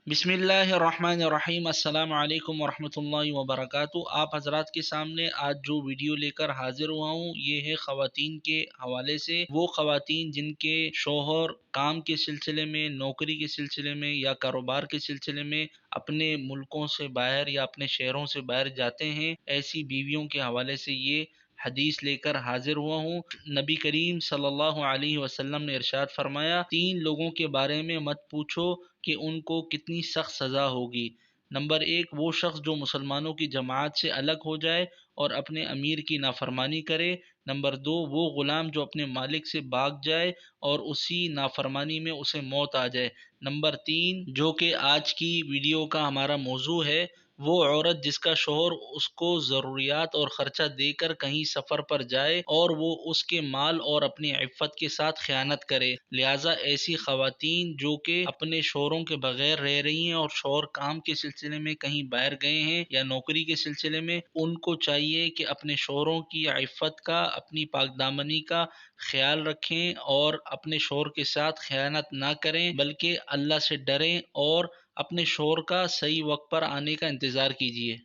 बिस्मिल्लाहिर्रहमानिर्रहीम। अस्सलाम वालेकुम वरहमतुल्लाहि वबरकातुहू। आप हजरात के सामने आज जो वीडियो लेकर हाजिर हुआ हूँ ये है ख़वातीन के हवाले से। वो ख़वातीन जिनके शोहर काम के सिलसिले में, नौकरी के सिलसिले में या कारोबार के सिलसिले में अपने मुल्कों से बाहर या अपने शहरों से बाहर जाते हैं, ऐसी बीवियों के हवाले से ये हदीस लेकर हाजिर हुआ हूँ। नबी करीम सल्लल्लाहु अलैहि वसल्लम ने इरशाद फरमाया, तीन लोगों के बारे में मत पूछो कि उनको कितनी सख्त सज़ा होगी। नंबर एक, वो शख्स जो मुसलमानों की जमात से अलग हो जाए और अपने अमीर की नाफरमानी करे। नंबर दो, वो ग़ुलाम जो अपने मालिक से भाग जाए और उसी नाफरमानी में उसे मौत आ जाए। नंबर तीन, जो कि आज की वीडियो का हमारा मौजू है, वो औरत जिसका शोहर उसको ज़रूरियात और ख़र्चा देकर कहीं सफ़र पर जाए और वो उसके माल और अपनी इफ़्फ़त के साथ ख़यानत करे। लिहाजा ऐसी ख़वातीन जो कि अपने शोहरों के बग़ैर रह रही हैं और शोहर काम के सिलसिले में कहीं बाहर गए हैं या नौकरी के सिलसिले में, उनको चाहिए कि अपने शोहरों की इफ़्फ़त का, अपनी पाकदामनी का ख़याल रखें और अपने शोहर के साथ ख़यानत ना करें, बल्कि अल्लाह से डरें और अपने शोहर का सही वक्त पर आने का इंतज़ार कीजिए।